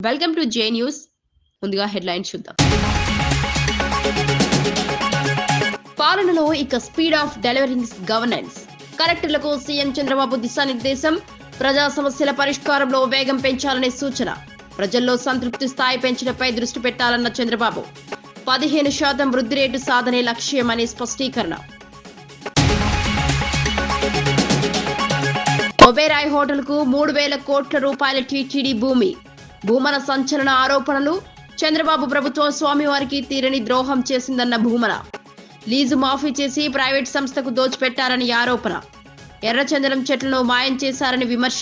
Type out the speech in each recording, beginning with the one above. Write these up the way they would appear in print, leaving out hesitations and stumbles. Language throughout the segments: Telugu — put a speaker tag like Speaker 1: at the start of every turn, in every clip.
Speaker 1: Welcome to J news. ముందుగా హెడ్లైన్స్ చూద్దాం. పాలనలో ఇక స్పీడ్ ఆఫ్ డెలివరింగ్ గవర్నెన్స్. కలెక్టర్లకు సీఎం చంద్రబాబు దిశానిర్దేశం. ప్రజా సమస్యల పరిష్కారంలో వేగం పెంచాలనే సూచన. ప్రజల్లో సంతృప్తి స్థాయి పెంచడంపై దృష్టి పెట్టాలన్న చంద్రబాబు. 15% వృద్ధి రేటు సాధనే లక్ష్యమని స్పష్టీకరణ. ఒబేరాయ్ హోటల్కు 3,000 కోట్ల రూపాయల టీటీడీ భూమి. భూమన సంచలన ఆరోపణలు. చంద్రబాబు ప్రభుత్వం స్వామివారికి తీరని ద్రోహం చేసిందన్న భూమన. లీజు మాఫీ చేసి ప్రైవేట్ సంస్థకు దోచిపెట్టారని ఆరోపణ. ఎర్రచందనం చెట్లను మాయం చేశారని విమర్శ.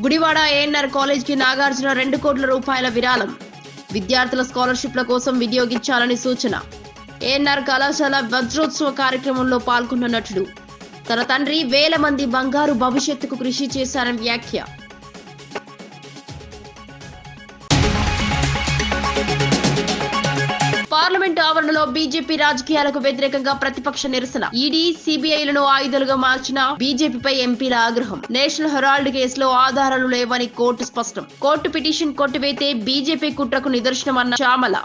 Speaker 1: గుడివాడ ఏఎన్ఆర్ కాలేజీకి నాగార్జున 2 కోట్ల రూపాయల విరాళం. విద్యార్థుల స్కాలర్షిప్ల కోసం వినియోగించాలని సూచన. ఏఎన్ఆర్ కళాశాల వజ్రోత్సవ కార్యక్రమంలో పాల్గొన్న నటుడు. తన తండ్రి వేల మంది బంగారు భవిష్యత్తుకు కృషి చేశారని వ్యాఖ్య. పార్లమెంట్ ఆవరణలో బీజేపీ రాజకీయాలకు వ్యతిరేకంగా ప్రతిపక్ష నిరసన. ఈడీ, సిబిఐలను ఆయుధాలుగా మార్చిన బీజేపీపై ఎంపీల ఆగ్రహం. నేషనల్ హెరాల్డ్ కేసులో ఆధారాలు లేవని కోర్టు స్పష్టం. కోర్టు పిటిషన్ కొట్టివేతే బీజేపీ కుట్రకు నిదర్శనమన్న చామల.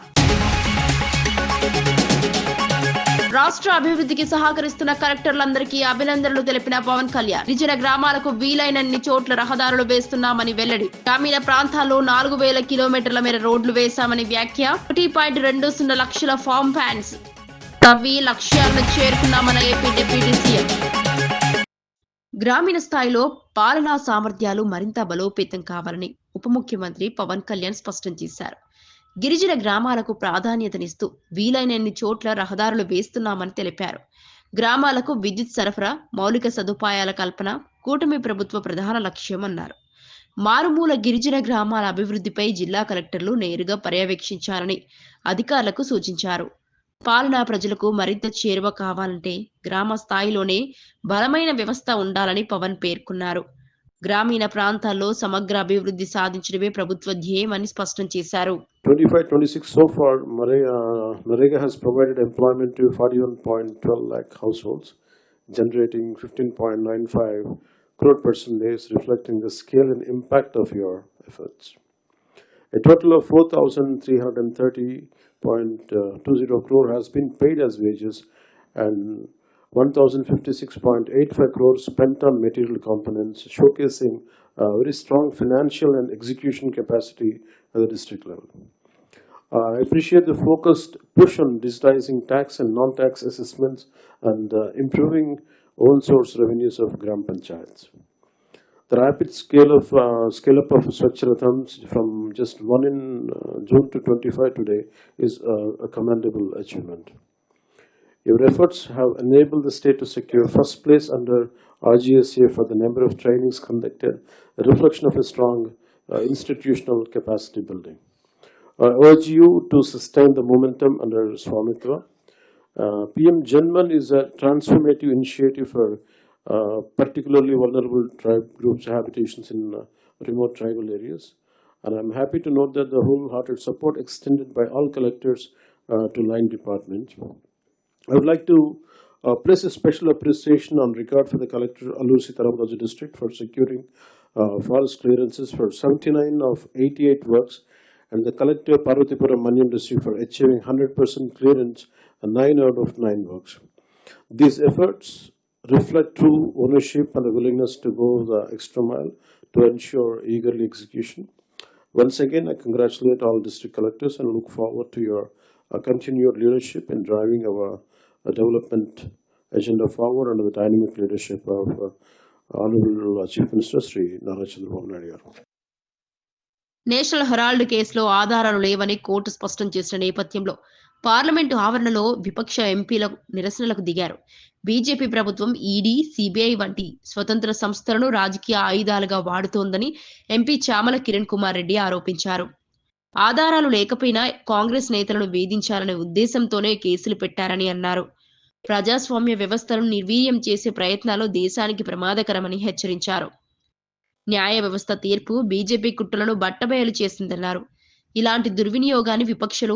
Speaker 1: రాష్ట్ర అభివృద్ధికి సహకరిస్తున్న కలెక్టర్లందరికీ అభినందనలు తెలిపిన పవన్ కళ్యాణ్. గిరిజన గ్రామాలకు వీలైనన్ని చోట్ల రహదారులు వేస్తున్నామని వెల్లడి. గ్రామీణ ప్రాంతాల్లో 4,000 కిలోమీటర్ల మేర రోడ్లు వేశామని వ్యాఖ్య. 1.20 లక్షల ఫామ్ ఫ్యాన్స్ తవ్వి లక్ష్యాలను చేరుకున్నామన్న ఏపీ డిప్యూటీ సీఎం. గ్రామీణ స్థాయిలో పాలనా సామర్థ్యాలు మరింత బలోపేతం కావాలని ఉప ముఖ్యమంత్రి పవన్ కళ్యాణ్ స్పష్టం చేశారు. గిరిజన గ్రామాలకు ప్రాధాన్యతనిస్తూ వీలైనన్ని చోట్ల రహదారులు వేస్తున్నామని తెలిపారు. గ్రామాలకు విద్యుత్ సరఫరా, మౌలిక సదుపాయాల కల్పన కూటమి ప్రభుత్వ ప్రధాన లక్ష్యమన్నారు. మారుమూల గిరిజన గ్రామాల అభివృద్ధిపై జిల్లా కలెక్టర్లు నేరుగా పర్యవేక్షించాలని అధికారులకు సూచించారు. పాలనా ప్రజలకు మరింత చేరువ కావాలంటే గ్రామ స్థాయిలోనే బలమైన వ్యవస్థ ఉండాలని పవన్ పేర్కొన్నారు. గ్రామీణ ప్రాంతాల్లో సమగ్ర అభివృద్ధి సాధించడమే ప్రభుత్వ ధ్యేయమని స్పష్టం చేశారు.
Speaker 2: 25-26 so far, Narega has provided employment to 41.12 lakh households, generating 15.95 crore person days, reflecting the scale and impact of your efforts. A total of 4,330.20 crore has been paid as wages and 1,056.85 crore spent on material components, showcasing very strong financial and execution capacity at the district level. I appreciate the focused push on digitizing tax and non-tax assessments and improving own source revenues of Gram Panchayats. The rapid scale-up of Swachh Rathams from just 1 in June to 25 today is a commendable achievement. Your efforts have enabled the state to secure first place under RGSA for the number of trainings conducted, a reflection of a strong institutional capacity building. I urge you to sustain the momentum under Swamitva. PM Janman is a transformative initiative for particularly vulnerable tribe groups' habitations in remote tribal areas. And I'm happy to note that the wholehearted support extended by all collectors to line departments. I would like to place a special appreciation on record for the collector Allur Sitaramraju district for securing forest clearances for 79 of 88 works, and the collector Parvatipuram Manyam district for achieving 100% clearance 9 out of 9 works. These efforts reflect true ownership and the willingness to go the extra mile to ensure eagerly execution. Once again, I congratulate all district collectors and look forward to your continued leadership in driving our development agenda forward under the dynamic leadership of Honorable Chief Minister Sri Nara Chandrababu Naidu garu.
Speaker 1: National Herald కేసులో ఆధారాలు లేవని కోర్టు స్పష్టం చేసిన నేపథ్యంలో పార్లమెంటు ఆవరణలో విపక్ష ఎంపీల నిరసనలకు దిగారు. బీజేపీ ప్రభుత్వం ఈడీ, సిబిఐ వంటి స్వతంత్ర సంస్థలను రాజకీయ ఆయుధాలుగా వాడుతోందని ఎంపీ చామల కిరణ్ కుమార్ రెడ్డి ఆరోపించారు. ఆధారాలు లేకపోయినా కాంగ్రెస్ నేతలను వేధించాలనే ఉద్దేశంతోనే కేసులు పెట్టారని అన్నారు. ప్రజాస్వామ్య వ్యవస్థను నిర్వీర్యం చేసే ప్రయత్నాలు దేశానికి ప్రమాదకరమని హెచ్చరించారు. న్యాయ వ్యవస్థ తీర్పు బీజేపీ కుట్రలను బట్టబయలు చేసిందన్నారు. ఇలాంటి దుర్వినియోగాన్ని విపక్షాలు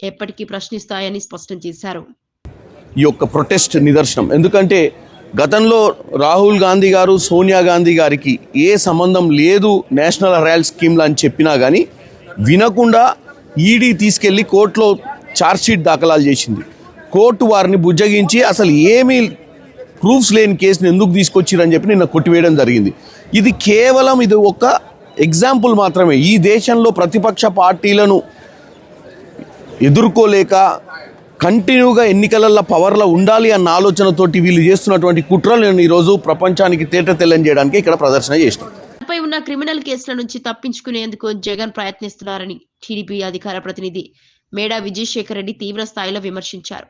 Speaker 1: ఎప్పటికీ ప్రశ్నిస్తాయని స్పష్టం చేశారు.
Speaker 3: ఈ యొక్క ప్రొటెస్ట్ నిదర్శనం. ఎందుకంటే గతంలో రాహుల్ గాంధీ గారు సోనియా గాంధీ గారికి ఏ సంబంధం లేదు నేషనల్ హెరాల్డ్ స్కీమ్లో అని చెప్పినా కానీ వినకుండా ఈడీ తీసుకెళ్లి కోర్టులో ఛార్జ్షీట్ దాఖలాలు చేసింది. కోర్టు వారిని బుజ్జగించి అసలు ఏమీ ప్రూఫ్స్ లేని కేసుని ఎందుకు తీసుకొచ్చిరని చెప్పి నిన్న కొట్టివేయడం జరిగింది. ఇది కేవలం ఇది ఒక ఎగ్జాంపుల్ మాత్రమే. ఈ దేశంలో ప్రతిపక్ష పార్టీలను ఎదుర్కోలేక కంటిన్యూగా ఎన్నికలలో పవర్లో ఉండాలి అన్న ఆలోచనతోటి వీళ్ళు చేస్తున్నటువంటి కుట్రలను ఈరోజు ప్రపంచానికి తేటతెల్లం చేయడానికి ఇక్కడ ప్రదర్శన చేసినాం.
Speaker 1: పై ఉన్న క్రిమినల్ కేసుల నుంచి తప్పించుకునేందుకు జగన్ ప్రయత్నిస్తున్నారని టీడీపీ అధికార ప్రతినిధి మేడా విజయశేఖర్ రెడ్డి తీవ్ర స్థాయిలో విమర్శించారు.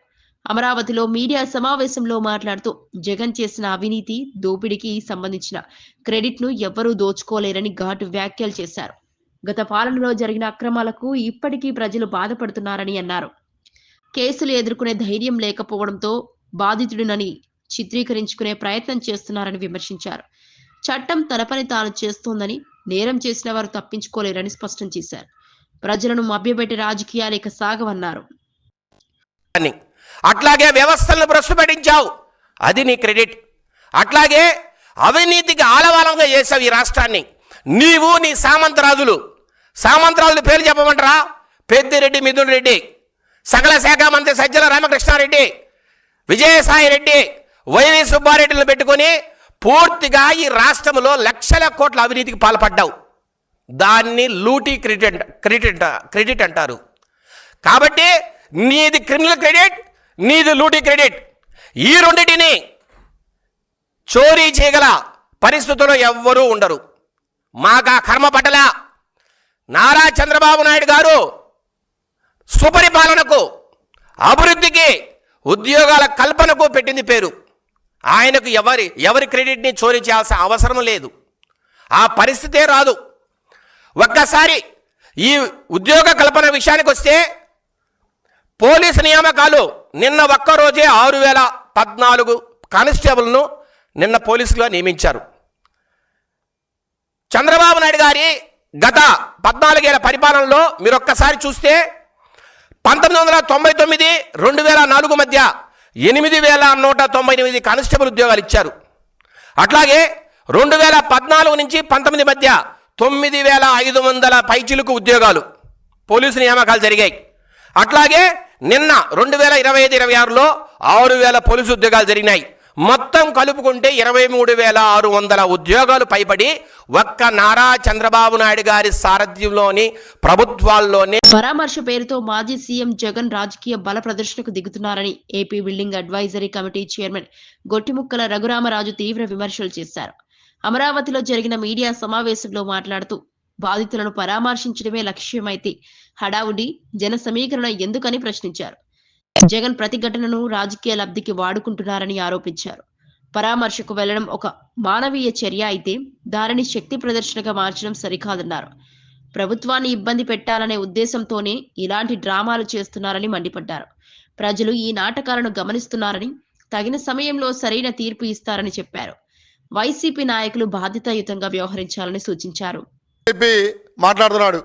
Speaker 1: అమరావతిలో మీడియా సమావేశంలో మాట్లాడుతూ జగన్ చేసిన అవినీతి దోపిడీకి సంబంధించిన క్రెడిట్ ను ఎవ్వరూ దోచుకోలేరని ఘాటు వ్యాఖ్యలు చేశారు. గత పాలనలో జరిగిన అక్రమాలకు ఇప్పటికీ ప్రజలు బాధపడుతున్నారని అన్నారు. కేసులు ఎదుర్కొనే ధైర్యం లేకపోవడంతో బాధితుడినని చిత్రీకరించుకునే ప్రయత్నం చేస్తున్నారని విమర్శించారు. చట్టం తన పని తాను చేస్తోందని, నేరం చేసిన వారు తప్పించుకోలేరని స్పష్టం చేశారు. ప్రజలను మభ్యపెట్టే రాజకీయాలు ఇక సాగవన్నారు.
Speaker 4: అట్లాగే వ్యవస్థలను భ్రష్టు పట్టించావు, అది నీ క్రెడిట్. అట్లాగే అవినీతికి ఆలవాలంగా చేసావు ఈ రాష్ట్రాన్ని. నీవు నీ సామంతరాజులు పేరు చెప్పమంటారా? పెద్దిరెడ్డి మిథున్ రెడ్డి, సకల శాఖ మంత్రి సజ్జల రామకృష్ణారెడ్డి, విజయసాయి రెడ్డి, వైవి సుబ్బారెడ్డిని పెట్టుకొని పూర్తిగా ఈ రాష్ట్రంలో లక్షల కోట్ల అవినీతికి పాల్పడ్డావు. దాన్ని లూటీ క్రెడిట్ అంటారు. కాబట్టి నీది క్రిమినల్ క్రెడిట్, నీది లూటీ క్రెడిట్. ఈ రెండింటిని చోరీ చేయగల పరిస్థితుల్లో ఎవ్వరూ ఉండరు. మాకా కర్మ పట్టల. నారా చంద్రబాబు నాయుడు గారు సుపరిపాలనకు, అభివృద్ధికి, ఉద్యోగాల కల్పనకు పెట్టింది పేరు. ఆయనకు ఎవరి క్రెడిట్ని చోరీ చేయాల్సిన అవసరం లేదు. ఆ పరిస్థితే రాదు. ఒక్కసారి ఈ ఉద్యోగ కల్పన విషయానికి వస్తే పోలీసు నియామకాలు నిన్న ఒక్కరోజే 6014 కానిస్టేబుల్ను నిన్న పోలీసులుగా నియమించారు. చంద్రబాబు నాయుడు గారి గత 14 ఏళ్ల పరిపాలనలో మీరు ఒక్కసారి చూస్తే 1999 2004 మధ్య 8198 కానిస్టేబుల్ ఉద్యోగాలు ఇచ్చారు. అట్లాగే 2014 నుంచి 19 మధ్య 9500 పైచిలుకు ఉద్యోగాలు పోలీసు నియామకాలు జరిగాయి. అట్లాగే నిన్న 2025-26లో 6000 పోలీసు ఉద్యోగాలు జరిగినాయి. మొత్తం కలుపుకుంటే 23,600 ఉద్యోగాలు పైబడి ఒక్క నారా చంద్రబాబు నాయుడు గారి సారథ్యంలోని ప్రభుత్వాల్లోనే.
Speaker 1: పరామర్శ పేరుతో మాజీ సీఎం జగన్ రాజకీయ బల ప్రదర్శనకు దిగుతున్నారని AP building advisory committee chairman Gottimukkala Raghuramaraju తీవ్ర విమర్శలు చేశారు. అమరావతిలో జరిగిన మీడియా సమావేశంలో మాట్లాడుతూ బాధితులను పరామర్శించడమే లక్ష్యమైతే హడావుడి జన సమీకరణ ఎందుకని ప్రశ్నించారు. జగన్ ప్రతిఘటనను రాజకీయ లబ్ధికి వాడుకుంటున్నారని ఆరోపించారు. పరామర్శకు వెళ్లడం ఒక మానవీయ చర్య అయితే దానిని శక్తి ప్రదర్శనగా మార్చడం సరికాదన్నారు. ప్రభుత్వాన్ని ఇబ్బంది పెట్టాలనే ఉద్దేశంతోనే ఇలాంటి డ్రామాలు చేస్తున్నారని మండిపడ్డారు. ప్రజలు ఈ నాటకాలను గమనిస్తున్నారని, తగిన సమయంలో సరైన తీర్పు ఇస్తారని చెప్పారు. వైసీపీ నాయకులు బాధ్యతాయుతంగా వ్యవహరించాలని సూచించారు.
Speaker 5: మాట్లాడుతున్నాడు,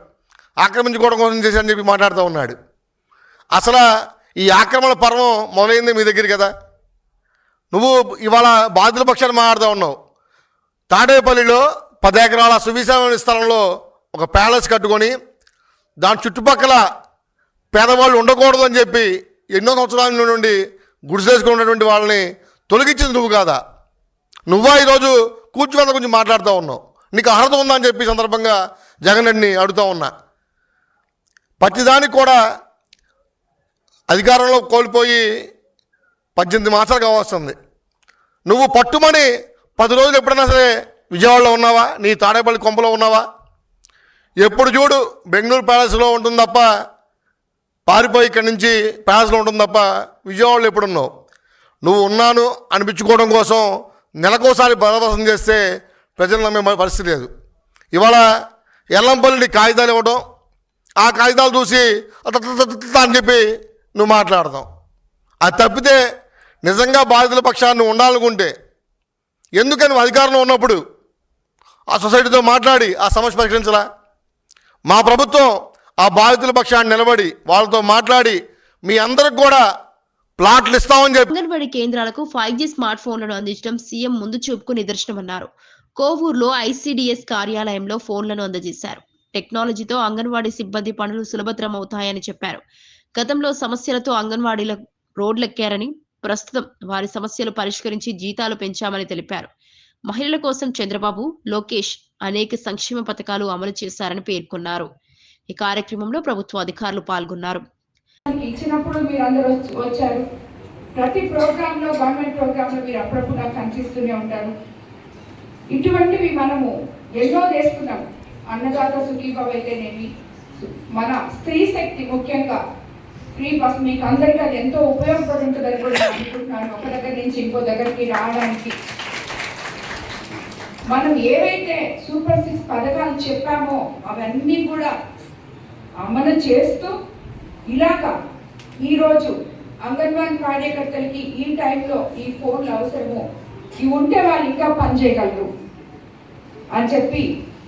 Speaker 5: ఆక్రమించుకోవడం కోసం చేశారని చెప్పి మాట్లాడుతూ ఉన్నాడు. అసలు ఈ ఆక్రమణ పర్వం మొదలైంది మీ దగ్గర కదా. నువ్వు ఇవాళ బాధితుల పక్షాన్ని మాట్లాడుతూ ఉన్నావు. తాడేపల్లిలో 10 ఎకరాల సువిశాలమైన స్థలంలో ఒక ప్యాలెస్ కట్టుకొని దాని చుట్టుపక్కల పేదవాళ్ళు ఉండకూడదు అని చెప్పి ఎన్నో సంవత్సరాల నుండి గుడిసేసుకుని ఉన్నటువంటి వాళ్ళని తొలగించింది నువ్వు కాదా? నువ్వా ఈరోజు కూర్చున్న గురించి మాట్లాడుతూ ఉన్నావు. నీకు అర్హత ఉందా అని చెప్పి సందర్భంగా జగన్ రెడ్డిని అడుగుతూ ఉన్నా. ప్రతిదానికి కూడా అధికారంలో కోల్పోయి 18 మాసాలు కావస్తుంది. నువ్వు పట్టుమని 10 రోజులు ఎప్పుడైనా సరే విజయవాడలో ఉన్నావా? నీ తాడేపల్లి కొంపలో ఉన్నావా? ఎప్పుడు చూడు బెంగళూరు ప్యాలెస్లో ఉంటుంది తప్ప, పారిపోయి ఇక్కడి నుంచి ప్యాలెస్లో ఉంటుంది తప్ప విజయవాడలో ఎప్పుడున్నావు? నువ్వు ఉన్నాను అనిపించుకోవడం కోసం నెలకోసారి బలవసం చేస్తే ప్రజలు నమ్మే పరిస్థితి లేదు. ఇవాళ ఎల్లంపల్లి కాగితాలు ఇవ్వడం, ఆ కాగితాలు చూసి అని చెప్పి నువ్వు మాట్లాడతావు. అది తప్పితే నిజంగా బాధితుల పక్షాన్ని ఉండాలనుకుంటే ఎందుకని అధికారంలో ఉన్నప్పుడు ఆ సొసైటీతో మాట్లాడి ఆ సమస్య పరిష్కరించలా? మా ప్రభుత్వం ఆ బాధితుల పక్షాన్ని నిలబడి వాళ్ళతో మాట్లాడి మీ అందరికి కూడా ప్లాట్లు ఇస్తామని చెప్పి
Speaker 1: అంగన్వాడీ కేంద్రాలకు 5G స్మార్ట్ ఫోన్లను అందించడం సీఎం ముందు చూపుకు నిదర్శనమన్నారు. కోవూరులో ఐసీడీఎస్ కార్యాలయంలో ఫోన్లను అందజేశారు. టెక్నాలజీతో అంగన్వాడీ సిబ్బంది పనులు సులభతరం అవుతాయని చెప్పారు. గతంలో సమస్యలతో అంగన్వాడీల రోడ్లెక్కారని, ప్రస్తుతం వారి సమస్యలు పరిష్కరించి జీతాలు పెంచామని తెలిపారు. మహిళల కోసం చంద్రబాబు, లోకేష్ అనేక సంక్షేమ పథకాలు అమలు చేశారని పేర్కొన్నారు. ఈ కార్యక్రమంలో ప్రభుత్వ అధికారులు పాల్గొన్నారు.
Speaker 6: ఇచ్చినప్పుడు మీరు అందరూ వచ్చారు. ప్రతి ప్రోగ్రామ్ లో, గవర్నమెంట్ ప్రోగ్రామ్ లో మీరు అప్పుడప్పుడు నాకు కనిపిస్తూనే ఉంటారు. ఇటువంటివి మనము ఎన్నో చేస్తున్నాం. అన్నదాత సుఖీభావ అయితేనేమి, మన స్త్రీ శక్తి ముఖ్యంగా ఫ్రీ బస్ మీకు అందరికీ అది ఎంతో ఉపయోగపడి ఉంటుందని కూడా నేను అనుకుంటున్నాను. ఒక దగ్గర నుంచి ఇంకో దగ్గరికి రావడానికి మనం ఏవైతే సూపర్ 6 పథకాలు చెప్పామో అవన్నీ కూడా అమలు చేస్తూ ఇలాగా ఈరోజు అంగన్వాడీ కార్యకర్తలకి ఈ టైంలో ఈ ఫోన్లు అవసరము, ఇవి ఉంటే వాళ్ళు ఇంకా పనిచేయగలరు అని చెప్పి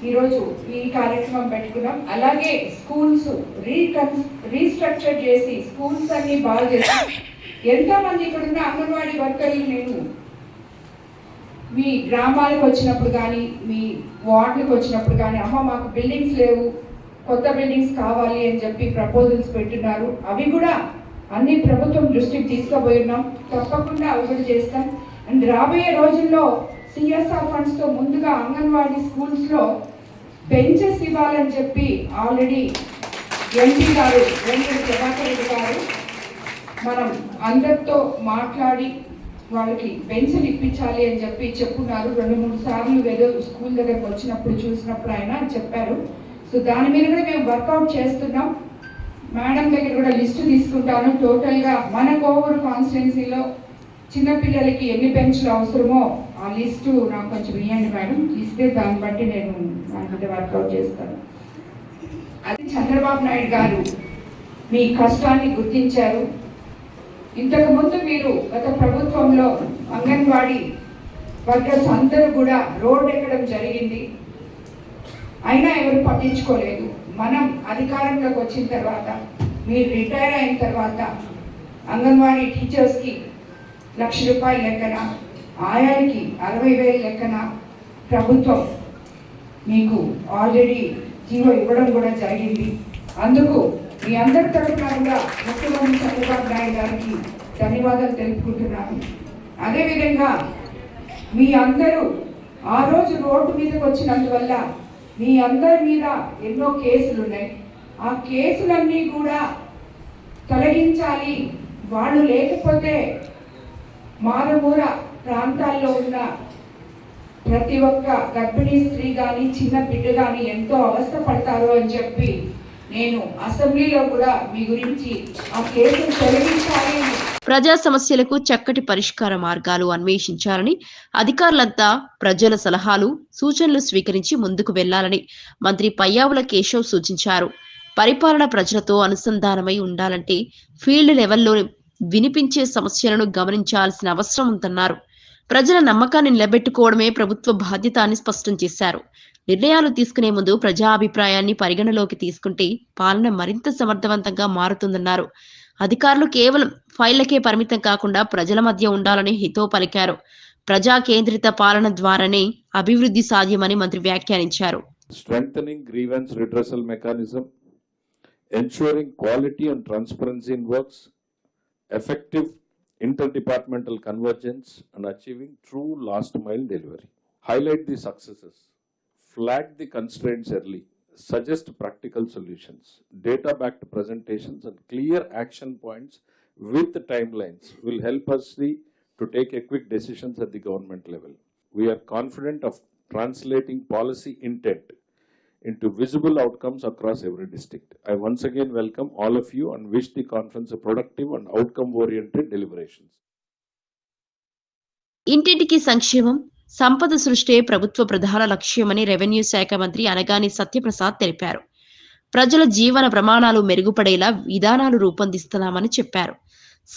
Speaker 6: ఈరోజు ఈ కార్యక్రమం పెట్టుకున్నాం. అలాగే స్కూల్స్ రీస్ట్రక్చర్ చేసి స్కూల్స్ అన్ని బాగా చేసి ఎంతోమంది ఇక్కడున్న అంగన్వాడీ వర్కర్లు నేను మీ గ్రామాలకు వచ్చినప్పుడు కానీ, మీ వార్డులకు వచ్చినప్పుడు కానీ, అమ్మ మాకు బిల్డింగ్స్ లేవు, కొత్త బిల్డింగ్స్ కావాలి అని చెప్పి ప్రపోజల్స్ పెట్టున్నారు. అవి కూడా అన్ని ప్రభుత్వం దృష్టికి తీసుకుపోయినాం. తప్పకుండా అవి కూడా చేస్తాం. అండ్ రాబోయే రోజుల్లో సిఎస్ఆర్ ఫండ్స్తో ముందుగా అంగన్వాడీ స్కూల్స్లో బెంచెస్ ఇవ్వాలని చెప్పి ఆల్రెడీ ఎంపీ గారు వెంకట ప్రభాకర్ రెడ్డి గారు మనం అందరితో మాట్లాడి వాళ్ళకి బెంచ్లు ఇప్పించాలి అని చెప్పి చెప్పున్నారు. 2-3 సార్లు ఏదో స్కూల్ దగ్గరకు వచ్చినప్పుడు చూసినప్పుడు ఆయన చెప్పారు. సో దాని మీద కూడా మేము వర్కౌట్ చేస్తున్నాం. మేడం దగ్గర కూడా లిస్టు తీసుకుంటాను. టోటల్గా మన కోవూరు కాన్స్టిట్యున్సీలో చిన్నపిల్లలకి ఎన్ని బెంచ్లు అవసరమో ఆ లిస్టు నాకు కొంచెం ఇవ్వండి మేడం. ఇస్తే దాన్ని బట్టి నేను దాని మీద వర్కౌట్ చేస్తాను. అది చంద్రబాబు నాయుడు గారు మీ కష్టాన్ని గుర్తించారు. ఇంతకుముందు మీరు గత ప్రభుత్వంలో అంగన్వాడీ వర్కర్స్ అందరూ కూడా రోడ్డు ఎక్కడం జరిగింది. అయినా ఎవరు పట్టించుకోలేదు. మనం అధికారంలోకి వచ్చిన తర్వాత, మీరు రిటైర్ అయిన తర్వాత అంగన్వాడీ టీచర్స్కి 1,00,000 రూపాయల లెక్కన, ఆయాలకి 60,000 లెక్కన ప్రభుత్వం మీకు ఆల్రెడీ జీవో ఇవ్వడం కూడా జరిగింది. అందుకు మీ అందరి తరఫున కూడా ముఖ్యమంత్రి చంద్రబాబు నాయుడు గారికి ధన్యవాదాలు తెలుపుకుంటున్నాను. అదేవిధంగా మీ అందరూ ఆ రోజు రోడ్డు మీదకి వచ్చినందువల్ల మీ అందరి మీద ఎన్నో కేసులు ఉన్నాయి. ఆ కేసులన్నీ కూడా తొలగించాలి. వాళ్ళు లేకపోతే మారుమూల ప్రాంతాల్లో ఉన్న ప్రతి ఒక్క గర్భిణీ స్త్రీ కానీ, చిన్న బిడ్డ కానీ ఎంతో అవస్థ పడతారు అని చెప్పి నేను అసెంబ్లీలో కూడా మీ గురించి ఆ కేసును తొలగించాలి.
Speaker 1: ప్రజా సమస్యలకు చక్కటి పరిష్కార మార్గాలు అన్వేషించాలని, అధికారులంతా ప్రజల సలహాలు, సూచనలు స్వీకరించి ముందుకు వెళ్లాలని మంత్రి పయ్యావుల కేశవ్ సూచించారు. పరిపాలన ప్రజలతో అనుసంధానమై ఉండాలంటే ఫీల్డ్ లెవెల్లో వినిపించే సమస్యలను గమనించాల్సిన అవసరం ఉందన్నారు. ప్రజల నమ్మకాన్ని నిలబెట్టుకోవడమే ప్రభుత్వ బాధ్యత అని స్పష్టం చేశారు. నిర్ణయాలు తీసుకునే ముందు ప్రజాభిప్రాయాన్ని పరిగణలోకి తీసుకుంటే పాలన మరింత సమర్థవంతంగా మారుతుందన్నారు. అధికారులు కేవలం ఫైళ్లకే పరిమితం కాకుండా ప్రజల మధ్య ఉండాలని హితో పలికారు. ప్రజా కేంద్రిత పాలన ద్వారానే అభివృద్ధి సాధ్యమని మంత్రి వ్యాఖ్యానించారు.
Speaker 7: Strengthening grievance redressal mechanism, ensuring quality and transparency in works, effective interdepartmental convergence and achieving true last mile delivery. Highlight the successes, flag the constraints early, suggest practical solutions, data-backed presentations and clear action points with timelines will help us to take quick decisions at the government level. We are confident of translating policy intent into visible outcomes across every district. I once again welcome all of you and wish the conference a productive and outcome-oriented deliberations.
Speaker 1: ఇంటింటికి సంక్షేమం, సంపద సృష్టే ప్రభుత్వ ప్రధాన లక్ష్యమని రెవెన్యూ శాఖ మంత్రి అనగాని సత్యప్రసాద్ తెలిపారు. ప్రజల జీవన ప్రమాణాలు మెరుగుపడేలా విధానాలు రూపొందిస్తున్నామని చెప్పారు.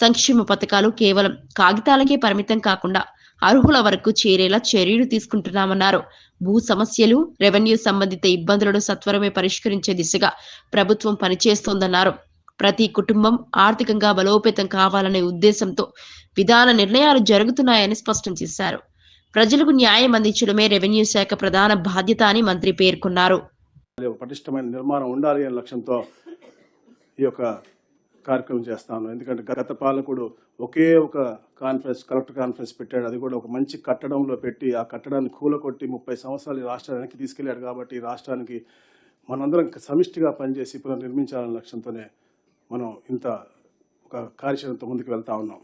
Speaker 1: సంక్షేమ పథకాలు కేవలం కాగితాలకే పరిమితం కాకుండా అర్హుల వరకు చేరేలా చర్యలు తీసుకుంటున్నామన్నారు. భూ సమస్యలు, రెవెన్యూ సంబంధిత ఇబ్బందులను సత్వరమే పరిష్కరించే దిశగా ప్రభుత్వం పనిచేస్తోందన్నారు. ప్రతి కుటుంబం ఆర్థికంగా బలోపేతం కావాలనే ఉద్దేశంతో విధాన నిర్ణయాలు జరుగుతున్నాయని స్పష్టం చేశారు. ప్రజలకు న్యాయం అందించడమే రెవెన్యూ శాఖ ప్రధాన బాధ్యత అని మంత్రి పేర్కొన్నారు.
Speaker 2: పటిష్టమైన నిర్మాణం ఉండాలి అనే లక్ష్యంతో ఈ యొక్క కార్యక్రమం చేస్తాను. ఎందుకంటే గత పాలకుడు ఒకే ఒక కలెక్టర్ కాన్ఫరెన్స్ పెట్టాడు. అది కూడా ఒక మంచి కట్టడంలో పెట్టి ఆ కట్టడాన్ని కూలకొట్టి 30 సంవత్సరాలు ఈ రాష్ట్రానికి తీసుకెళ్లాడు. కాబట్టి ఈ రాష్ట్రానికి మనందరం సమిష్టిగా పనిచేసి పునర్నిర్మించాలనే లక్ష్యంతోనే మనం ఇంత ఒక కార్యాచరణతో ముందుకు వెళ్తా ఉన్నాం.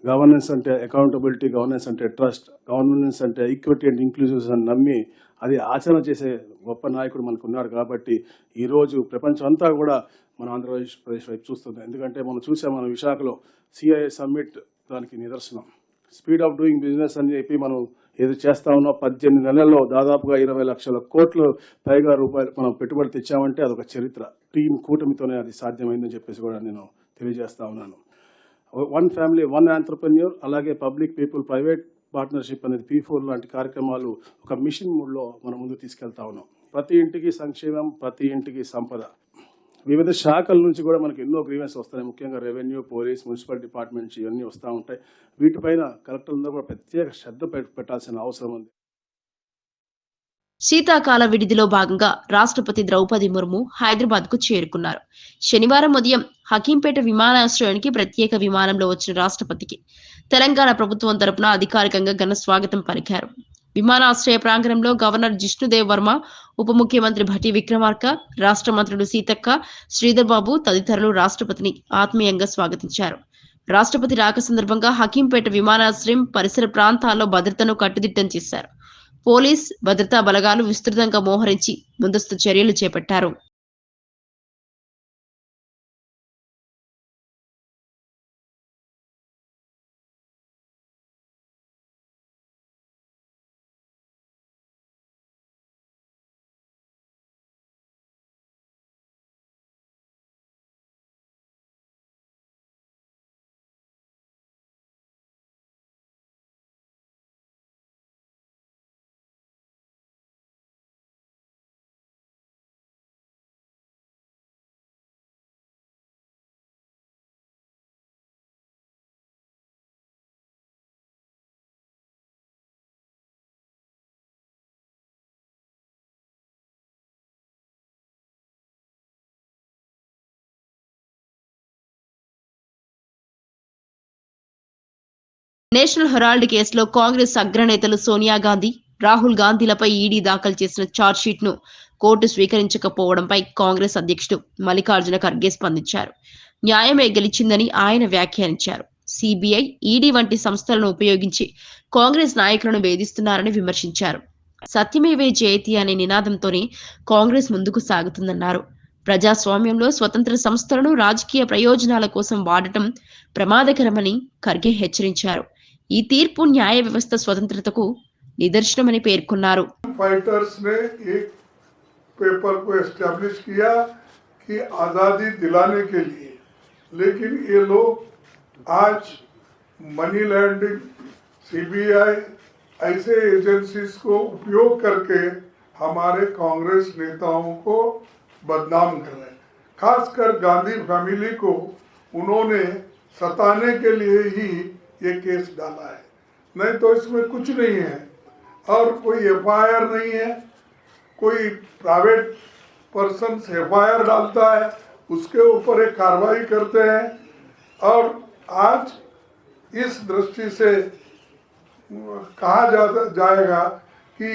Speaker 2: గవర్నెన్స్ అంటే అకౌంటబిలిటీ, గవర్నెన్స్ అంటే ట్రస్ట్, గవర్నెన్స్ అంటే ఈక్విటీ అండ్ ఇంక్లూజివ్స్ అని నమ్మి అది ఆచరణ చేసే గొప్ప నాయకుడు మనకు ఉన్నాడు. కాబట్టి ఈరోజు ప్రపంచం అంతా కూడా మన ఆంధ్రప్రదేశ్ వైపు చూస్తుంది. ఎందుకంటే మనం చూసాం, మన విశాఖలో సిఐఐ సమ్మిట్ దానికి నిదర్శనం. స్పీడ్ ఆఫ్ డూయింగ్ బిజినెస్ అని చెప్పి మనం ఏదో చేస్తా ఉన్నాం. 18 నెలల్లో దాదాపుగా 20 లక్షల కోట్లు పైగా రూపాయలు మనం పెట్టుబడి తెచ్చామంటే అదొక చరిత్ర. టీం కూటమితోనే అది సాధ్యమైందని చెప్పేసి కూడా నేను తెలియజేస్తా ఉన్నాను. 1 ఫ్యామిలీ 1 ఆంటర్‌ప్రెన్యూర్, అలాగే పబ్లిక్ పీపుల్ ప్రైవేట్ పార్ట్నర్షిప్ అనేది P4 లాంటి కార్యక్రమాలు ఒక మిషన్ మోడ్లో మనం ముందుకు తీసుకెళ్తా ఉన్నాం. ప్రతి ఇంటికి సంక్షేమం, ప్రతి ఇంటికి సంపద. వివిధ శాఖల నుంచి కూడా మనకి ఎన్నో గ్రీవెన్స్ వస్తాయి. ముఖ్యంగా రెవెన్యూ, పోలీస్, మున్సిపల్ డిపార్ట్మెంట్స్ ఇవన్నీ వస్తూ ఉంటాయి. వీటిపైన కలెక్టర్లందరూ కూడా ప్రత్యేక శ్రద్ధ పెట్టాల్సిన అవసరం ఉంది.
Speaker 1: శీతాకాల విడిదిలో భాగంగా రాష్ట్రపతి ద్రౌపది ముర్ము హైదరాబాద్ కు చేరుకున్నారు. శనివారం ఉదయం హకీంపేట విమానాశ్రయానికి ప్రత్యేక విమానంలో వచ్చిన రాష్ట్రపతికి తెలంగాణ ప్రభుత్వం తరపున అధికారికంగా ఘన స్వాగతం పలికారు. విమానాశ్రయ ప్రాంగణంలో గవర్నర్ జిష్ణుదేవ్ వర్మ, ఉప ముఖ్యమంత్రి భట్టి విక్రమార్క, రాష్ట్ర మంత్రులు సీతక్క, శ్రీధర్ బాబు తదితరులు రాష్ట్రపతిని ఆత్మీయంగా స్వాగతించారు. రాష్ట్రపతి రాక సందర్భంగా హకీంపేట విమానాశ్రయం పరిసర ప్రాంతాల్లో భద్రతను కట్టుదిట్టం చేశారు. పోలీస్, భద్రతా బలగాలు విస్తృతంగా మోహరించి ముందస్తు చర్యలు చేపట్టారు. నేషనల్ హెరాల్డ్ కేసులో కాంగ్రెస్ అగ్రనేతలు సోనియా గాంధీ, రాహుల్ గాంధీలపై ఈడీ దాఖలు చేసిన ఛార్జ్షీట్ ను కోర్టు స్వీకరించకపోవడంపై కాంగ్రెస్ అధ్యక్షుడు మల్లికార్జున ఖర్గే స్పందించారు. న్యాయమే గెలిచిందని ఆయన వ్యాఖ్యానించారు. సిబిఐ, ఈడీ వంటి సంస్థలను ఉపయోగించి కాంగ్రెస్ నాయకులను వేధిస్తున్నారని విమర్శించారు. సత్యమేవే జయతి అనే నినాదంతోనే కాంగ్రెస్ ముందుకు సాగుతుందన్నారు. ప్రజాస్వామ్యంలో స్వతంత్ర సంస్థలను రాజకీయ ప్రయోజనాల కోసం వాడటం ప్రమాదకరమని ఖర్గే హెచ్చరించారు. ఈ తీర్పు న్యాయ వ్యవస్థ స్వతంత్రతకు నిదర్శనమని పేర్కొన్నారు.
Speaker 8: फाइटर्स ने एक पेपर को एस्टैब्लिश किया कि आज़ादी दिलाने के लिए, लेकिन ये लोग आज मनी लैंडिंग, सीबीआई ऐसे एजेंसीज को उपयोग करके हमारे कांग्रेस नेताओं को बदनाम कर रहे हैं. खासकर गांधी फैमिली को उन्होंने सताने के लिए ही ये केस डाला है, नहीं तो इसमें कुछ नहीं है और कोई एफआईआर नहीं है. कोई प्राइवेट पर्सन एफआईआर डालता है, उसके ऊपर एक कार्रवाई करते हैं. और आज इस दृष्टि से कहा जाएगा कि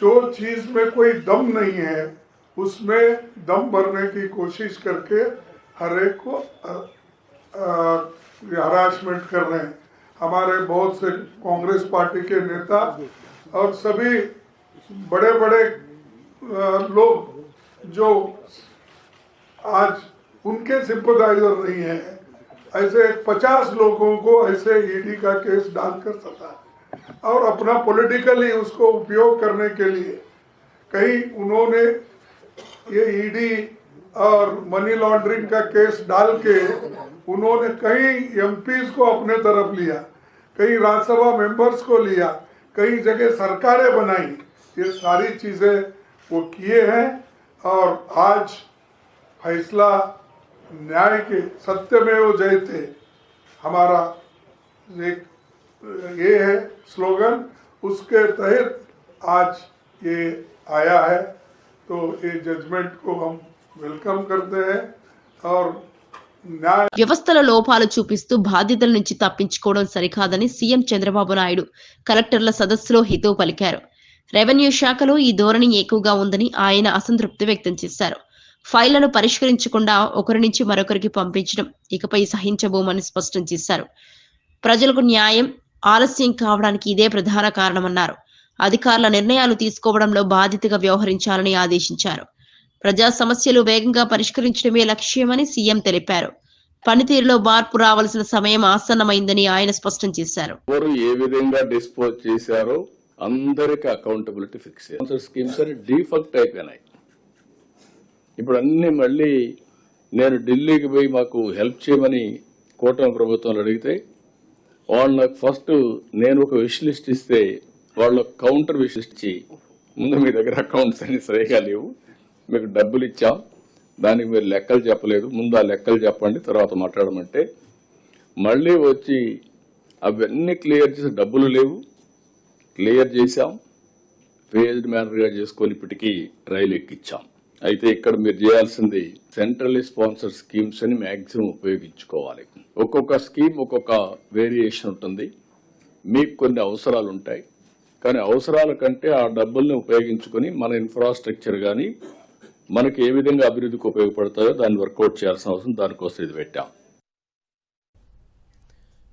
Speaker 8: जो चीज़ में कोई दम नहीं है उसमें दम भरने की कोशिश करके हर एक को हरासमेंट कर रहे हैं. हमारे बहुत से कांग्रेस पार्टी के नेता और सभी बड़े बड़े लोग जो आज उनके सिंपथाइजर नहीं है, ऐसे 50 लोगों को ऐसे ईडी का केस डालकर सता और अपना पॉलिटिकली उसको उपयोग करने के लिए कहीं उन्होंने ये ईडी और मनी लॉन्ड्रिंग का केस डाल के उन्होंने कई एमपीज को अपने तरफ लिया, कई राज्यसभा मेंबर्स को लिया, कई जगह सरकारें बनाई. ये सारी चीज़ें वो किए हैं और आज फैसला न्याय के सत्यमेव जयते हमारा एक ये है स्लोगन, उसके तहत आज ये आया है। तो ये जजमेंट को हम वेलकम करते हैं और न्याय
Speaker 1: వ్యవస్థల లోపాలు చూపిస్తూ బాధ్యతల నుంచి తప్పించుకోవడం సరికాదని సీఎం చంద్రబాబు నాయుడు కలెక్టర్ల సదస్సులో హితవు పలికారు. రెవెన్యూ శాఖలో ఈ ధోరణి ఎక్కువగా ఉందని ఆయన అసంతృప్తి వ్యక్తం చేశారు. ఫైళ్లను పరిష్కరించకుండా ఒకరి నుంచి మరొకరికి పంపించడం ఇకపై సహించబోమని స్పష్టం చేశారు. ప్రజలకు న్యాయం ఆలస్యం కావడానికి ఇదే ప్రధాన కారణమన్నారు. అధికారుల నిర్ణయాలు తీసుకోవడంలో బాధ్యతగా వ్యవహరించాలని ఆదేశించారు. ప్రజా సమస్యలు వేగంగా పరిష్కరించడమే లక్ష్యమని సీఎం తెలిపారు. పనితీరులో మార్పు రావాల్సిన సమయం ఆసన్నమైందని ఆయన స్పష్టం చేశారు.
Speaker 7: ఎవరు ఏ విధంగా డిస్పోజ్ చేశారో అందరికి అకౌంటబిలిటీ ఫిక్స్ చేయాలి. స్కీమ్స్ అని డీఫాల్ట్ అయిపోయినాయి. ఇప్పుడు అన్ని మళ్ళీ నేను ఢిల్లీకి పోయి మాకు హెల్ప్ చేయమని కూటమి ప్రభుత్వంలో అడిగితే వాళ్ళు నాకు ఫస్ట్ నేను ఒక విష్ లిస్ట్ ఇస్తే వాళ్ళు కౌంటర్ విష్ ఇచ్చి ముందు మీ దగ్గర అకౌంట్స్ అన్ని సరిగా లేవు, మీకు డబ్బులు ఇచ్చాం, దానికి మీరు లెక్కలు చెప్పలేదు, ముందు ఆ లెక్కలు చెప్పండి తర్వాత మాట్లాడమంటే మళ్ళీ వచ్చి అవన్నీ క్లియర్ చేసి డబ్బులు లేవు, క్లియర్ చేశాం, ఫేజ్డ్ మేనర్గా చేసుకొని ఇప్పటికీ రైలు ఎక్కించాం. అయితే ఇక్కడ మీరు చేయాల్సింది సెంట్రల్లీ స్పాన్సర్ స్కీమ్స్ అని మ్యాక్సిమం ఉపయోగించుకోవాలి. ఒక్కొక్క స్కీమ్ ఒక్కొక్క వేరియేషన్ ఉంటుంది, మీకు కొన్ని అవసరాలు ఉంటాయి, కానీ అవసరాల కంటే ఆ డబ్బుల్ని ఉపయోగించుకొని మన ఇన్ఫ్రాస్ట్రక్చర్ కానీ మనకి ఏ విధంగా అభివృద్ధికి ఉపయోగపడతాయో దాన్ని వర్కౌట్ చేయాల్సిన అవసరం, దానికోసం ఇది పెట్టాం.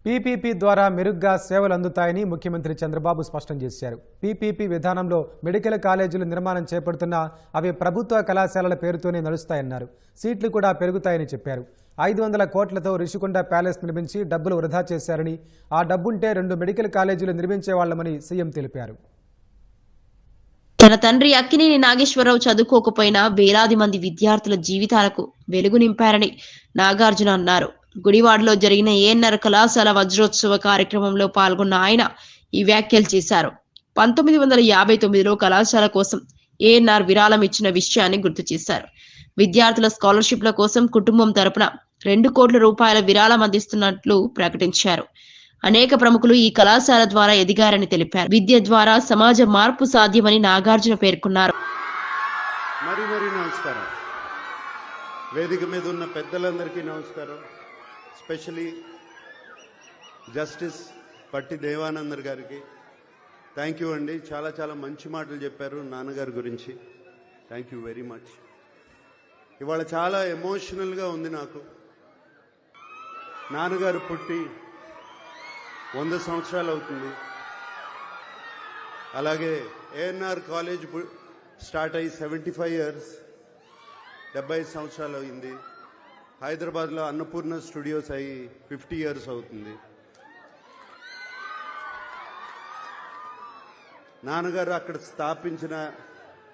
Speaker 9: పీపీపీ ద్వారా మెరుగ్గా సేవలు అందుతాయని ముఖ్యమంత్రి చంద్రబాబు స్పష్టం చేశారు. పీపీపీ విధానంలో మెడికల్ కాలేజీలు నిర్మాణం చేపడుతున్నా అవి ప్రభుత్వ కళాశాలల పేరుతోనే నడుస్తాయన్నారు. సీట్లు కూడా పెరుగుతాయని చెప్పారు. 500 కోట్లతో రిషికొండ ప్యాలెస్ నిర్మించి డబ్బులు వృధా చేశారని, ఆ డబ్బుంటే 2 మెడికల్ కాలేజీలు నిర్మించేవాళ్లమని సీఎం తెలిపారు.
Speaker 1: తన తండ్రి అక్కినేని నాగేశ్వరరావు చదువుకోకపోయినా వేలాది మంది విద్యార్థుల జీవితాలకు వెలుగు నింపారని నాగార్జున అన్నారు. గుడివాడలో జరిగిన ఏఎన్ఆర్ కళాశాల వజ్రోత్సవ కార్యక్రమంలో పాల్గొన్న ఆయన ఈ వ్యాఖ్యలు చేశారు. 1959లో కళాశాల కోసం ఏఎన్ఆర్ విరాళం ఇచ్చిన విషయాన్ని గుర్తు చేశారు. విద్యార్థుల స్కాలర్షిప్ల కోసం కుటుంబం తరపున 2 కోట్ల రూపాయల విరాళం అందిస్తున్నట్లు ప్రకటించారు. అనేక ప్రముఖులు ఈ కళాశాల ద్వారా ఎదిగారని తెలిపారు. విద్య ద్వారా సమాజ మార్పు సాధ్యమని నాగార్జున పేర్కొన్నారు.
Speaker 10: మరి నమస్కారం. వేదిక మీద ఉన్న పెద్దలందరికీ నమస్కారం. స్పెషలీ జస్టిస్ పట్టి దేవానందర్ గారికి థ్యాంక్ యూ అండి. చాలా చాలా మంచి మాటలు చెప్పారు నాన్నగారి గురించి. Thank you very much. ఇవాళ చాలా ఎమోషనల్గా ఉంది నాకు. నాన్నగారు పుట్టి 100 సంవత్సరాలు అవుతుంది. అలాగే ఏఎన్ఆర్ కాలేజ్ స్టార్ట్ అయ్యి 75 ఇయర్స్, 75 సంవత్సరాలు అయింది. హైదరాబాద్లో అన్నపూర్ణ స్టూడియోస్ అయ్యి 50 ఇయర్స్ అవుతుంది. నాన్నగారు అక్కడ స్థాపించిన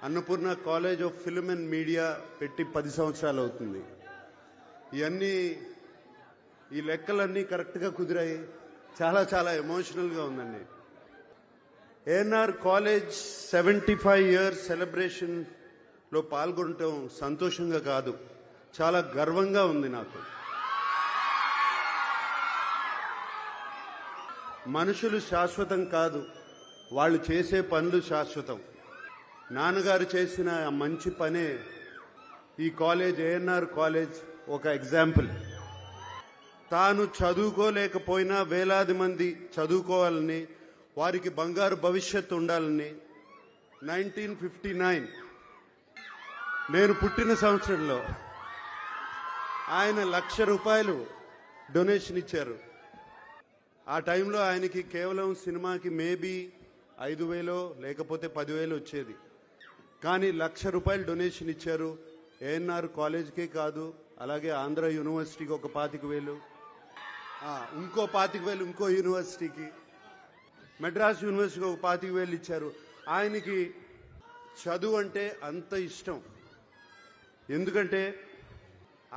Speaker 10: Annapurna college of film and media పెట్టి 10 సంవత్సరాలు అవుతుంది. ఇవన్నీ ఈ లెక్కలన్నీ కరెక్ట్గా కుదిరాయి. చాలా చాలా ఎమోషనల్గా ఉందండి. ఏఎన్ఆర్ కాలేజ్ 75 ఇయర్స్ సెలబ్రేషన్లో పాల్గొనటం సంతోషంగా కాదు, చాలా గర్వంగా ఉంది నాకు. మనుషులు శాశ్వతం కాదు, వాళ్ళు చేసే పనులు శాశ్వతం. నాన్నగారు చేసిన మంచి పనే ఈ కాలేజ్, ఏఎన్ఆర్ కాలేజ్ ఒక ఎగ్జాంపుల్. తాను చదువుకోలేకపోయినా వేలాది మంది చదువుకోవాలని, వారికి బంగారు భవిష్యత్తు ఉండాలని 1959 నేను పుట్టిన సంవత్సరంలో ఆయన ₹1,00,000 డొనేషన్ ఇచ్చారు. ఆ టైంలో ఆయనకి కేవలం సినిమాకి మేబీ 5,000 లేకపోతే 10,000 వచ్చేది. కానీ ₹1,00,000 డొనేషన్ ఇచ్చారు. ఏఎన్ఆర్ కాలేజ్కే కాదు, అలాగే ఆంధ్ర యూనివర్సిటీకి ఒక 25,000, ఇంకో 25,000 ఇంకో యూనివర్సిటీకి, మెడ్రాస్ యూనివర్సిటీకి ఒక 25,000 ఇచ్చారు. ఆయనకి చదువు అంటే అంత ఇష్టం. ఎందుకంటే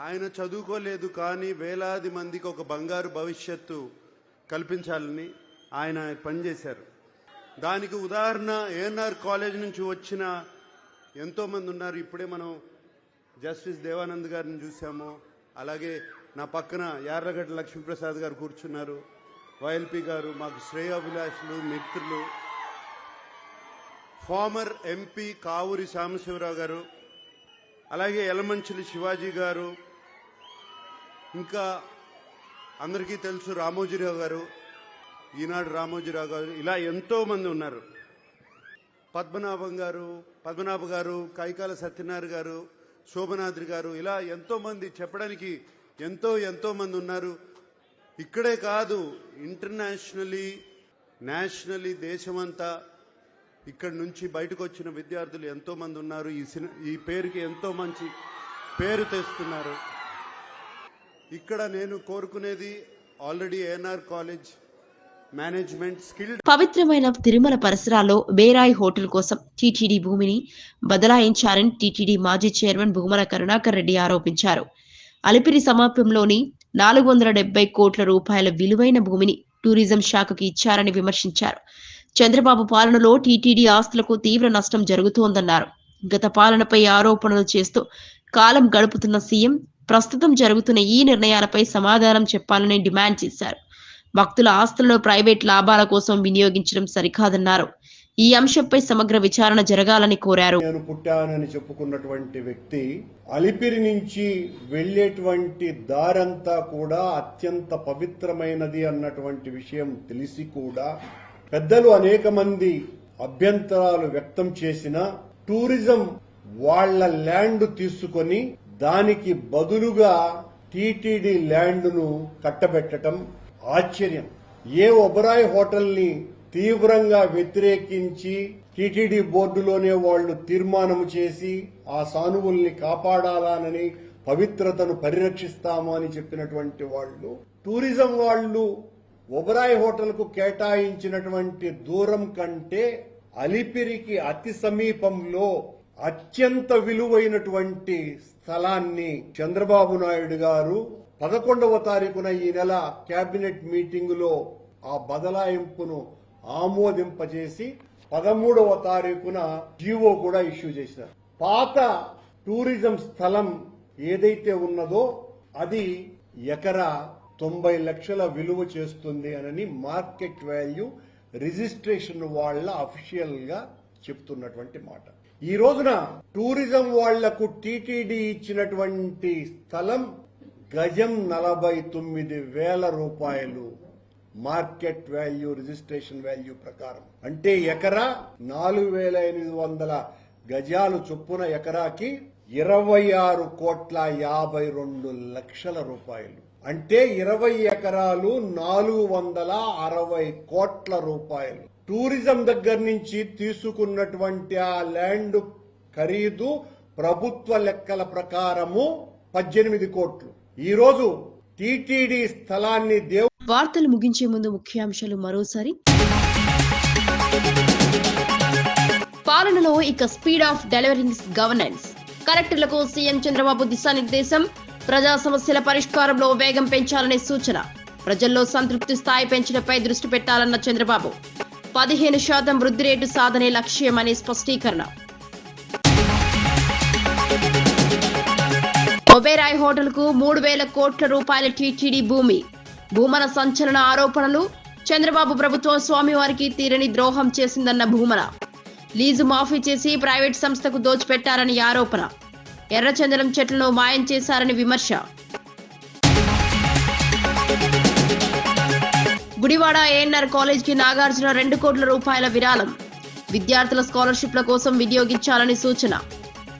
Speaker 10: ఆయన చదువుకోలేదు, కానీ వేలాది మందికి ఒక బంగారు భవిష్యత్తు కల్పించాలని ఆయన పనిచేశారు. దానికి ఉదాహరణ ఏఎన్ఆర్ కాలేజ్ నుంచి వచ్చిన ఎంతోమంది ఉన్నారు. ఇప్పుడే మనం జస్టిస్ దేవానంద్ గారిని చూసాము, అలాగే నా పక్కన యార్లగడ్డ లక్ష్మీప్రసాద్ గారు కూర్చున్నారు, వైఎల్పి గారు, మాకు శ్రేయాభిలాషులు, మిత్రులు, ఫార్మర్ ఎంపీ కావూరి సాంబశివరావు గారు, అలాగే యలమంచిలి శివాజీ గారు, ఇంకా అందరికీ తెలుసు రామోజీరావు గారు, ఈనాడు రామోజీరావు గారు, ఇలా ఎంతోమంది ఉన్నారు. పద్మనాభ గారు, కైకాల సత్యనారాయణ గారు, శోభనాద్రి గారు, ఇలా ఎంతోమంది చెప్పడానికి ఎంతోమంది ఉన్నారు. ఇక్కడే కాదు, ఇంటర్నేషనలీ, నేషనలీ, దేశమంతా ఇక్కడి నుంచి బయటకు వచ్చిన విద్యార్థులు ఎంతోమంది ఉన్నారు. ఈ పేరుకి ఎంతో మంచి పేరు తెస్తున్నారు. ఇక్కడ నేను కోరుకునేది already ANR college management skill.
Speaker 1: పవిత్రమైన తిరుమల పరిసరాల్లో బేరాయి హోటల్ కోసం టీటీడీ భూమిని బదలాయించారని టీటీడీ మాజీ చైర్మన్ భూమన కరుణాకర్ రెడ్డి ఆరోపించారు. అలిపిరి సమీపంలోని 470 కోట్ల రూపాయల విలువైన భూమిని టూరిజం శాఖకు ఇచ్చారని విమర్శించారు. చంద్రబాబు పాలనలో టీటీడీ ఆస్తులకు తీవ్ర నష్టం జరుగుతోందన్నారు. గత పాలనపై ఆరోపణలు చేస్తూ కాలం గడుపుతున్న సీఎం ప్రస్తుతం జరుగుతున్న ఈ నిర్ణయాలపై సమాధానం చెప్పాలని డిమాండ్ చేశారు. భక్తుల ఆస్తులను ప్రైవేట్ లాభాల కోసం వినియోగించడం సరికాదన్నారు. ఈ అంశంపై సమగ్ర విచారణ జరగాలని కోరారు.
Speaker 11: నేను పుట్టానని చెప్పుకున్నటువంటి వ్యక్తి అలిపిరి నుంచి వెళ్లేటువంటి దారంతా కూడా అత్యంత పవిత్రమైనది అన్నటువంటి విషయం తెలిసి కూడా పెద్దలు అనేక మంది అభ్యంతరాలు వ్యక్తం చేసిన టూరిజం వాళ్ల ల్యాండ్ తీసుకొని దానికి బదులుగా టీటీడీ ల్యాండ్ను కట్టబెట్టడం ఆశ్చర్యం. ఒబెరాయ్ హోటల్ ని తీవ్రంగా వ్యతిరేకించి టీటీడీ బోర్డులోనే వాళ్లు తీర్మానం చేసి ఆ సానువుల్ని కాపాడాలని, పవిత్రతను పరిరక్షిస్తాము అని చెప్పినటువంటి వాళ్ళు టూరిజం వాళ్ళు ఒబెరాయ్ హోటల్ కు కేటాయించినటువంటి దూరం కంటే అలిపిరికి అతి సమీపంలో అత్యంత విలువైనటువంటి స్థలాన్ని చంద్రబాబు నాయుడు గారు 11వ తారీఖున ఈ నెల కేబినెట్ మీటింగ్ లో ఆ బదలాయింపును ఆమోదింపజేసి 13వ తారీఖున జీవో కూడా ఇష్యూ చేశారు. పాత టూరిజం స్థలం ఏదైతే ఉన్నదో అది ఎకరా 90 లక్షల విలువ చేస్తుంది అని మార్కెట్ వాల్యూ రిజిస్ట్రేషన్ వాళ్ళ అఫీషియల్ గా చెప్తున్నటువంటి మాట. ఈ రోజున టూరిజం వాళ్లకు టీటీడీ ఇచ్చినటువంటి స్థలం గజం 49,000 రూపాయలు మార్కెట్ వాల్యూ, రిజిస్ట్రేషన్ వాల్యూ ప్రకారం. అంటే ఎకరా 4,800 గజాలు చొప్పున ఎకరాకి 26,52,00,000 రూపాయలు. అంటే 20 ఎకరాలు 460 కోట్ల రూపాయలు. టూరిజం దగ్గర నుంచి తీసుకున్నటువంటి ఆ ల్యాండ్ ఖరీదు ప్రభుత్వ లెక్కల ప్రకారము 18 కోట్లు. ఈ రోజు టీటీడీ స్థలాన్ని
Speaker 1: వార్తలు ముగించే ముందు ముఖ్యాంశాలు మరోసారి. పాలనలో ఇక స్పీడ్ ఆఫ్ డెలివరింగ్ గవర్నెన్స్. కలెక్టర్లకు సీఎం చంద్రబాబు దిశానిర్దేశం. ప్రజా సమస్యల పరిష్కారంలో వేగం పెంచాలనే సూచన. ప్రజల్లో సంతృప్తి స్థాయి పెంచడంపై దృష్టి పెట్టాలన్న చంద్రబాబు. 15% వృద్ధి రేటు సాధనే లక్ష్యమని స్పష్టీకరణ. ఒబెరాయ్ హోటల్ కు 3,000 కోట్ల రూపాయల టీటీడీ భూమి. భూమన సంచలన ఆరోపణలు. చంద్రబాబు ప్రభుత్వం స్వామివారికి తీరని ద్రోహం చేసిందన్న భూమన. లీజు మాఫీ చేసి ప్రైవేట్ సంస్థకు దోచిపెట్టారని ఆరోపణ. ఎర్రచందనం చెట్లను మాయం చేశారని విమర్శ. గుడివాడ ఏఎన్ఆర్ కాలేజ్ కి నాగార్జున 2 కోట్ల రూపాయల విరాళం. విద్యార్థుల స్కాలర్షిప్ల కోసం వినియోగించాలని సూచన.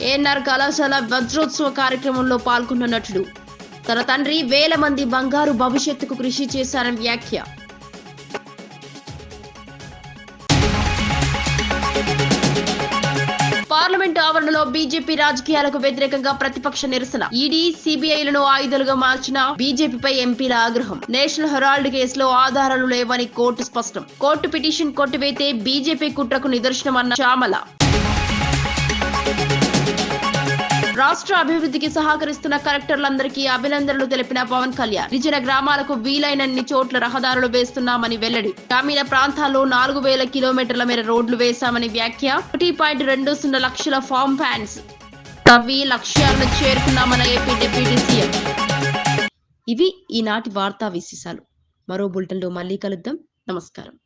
Speaker 1: ఏఎన్ఆర్ కళాశాల వజ్రోత్సవ కార్యక్రమంలో పాల్గొన్న నటుడు. తన తండ్రి వేల మంది బంగారు భవిష్యత్తుకు కృషి చేశారని వ్యాఖ్య. పార్లమెంట్ ఆవరణలో బీజేపీ రాజకీయాలకు వ్యతిరేకంగా ప్రతిపక్ష నిరసన. ఈడీ, సిబిఐలను ఆయుధాలుగా మార్చిన బీజేపీపై ఎంపీల ఆగ్రహం. నేషనల్ హెరాల్డ్ కేసులో ఆధారాలు లేవని కోర్టు స్పష్టం. కోర్టు పిటిషన్ కొట్టివేతే బీజేపీ కుట్రకు నిదర్శనమన్న చామల. రాష్ట్ర అభివృద్ధికి సహకరిస్తున్న కలెక్టర్లందరికీ అభినందనలు తెలిపిన పవన్ కళ్యాణ్. గిరిజన గ్రామాలకు వీలైనన్ని చోట్ల రహదారులు వేస్తున్నామని వెల్లడి. గ్రామీణ ప్రాంతాల్లో 4,000 కిలోమీటర్ల మేర రోడ్లు వేశామని వ్యాఖ్య. 1.20 లక్షల ఫామ్ ఫ్యాన్స్ తవ్వి లక్ష్యాలను చేరుకున్నామన్న ఏపీ డిప్యూటీ సీఎం. ఇవి ఈనాటి వార్తా విశేషాలు. మరో బులెటిన్లో మళ్ళీ కలుద్దాం. నమస్కారం.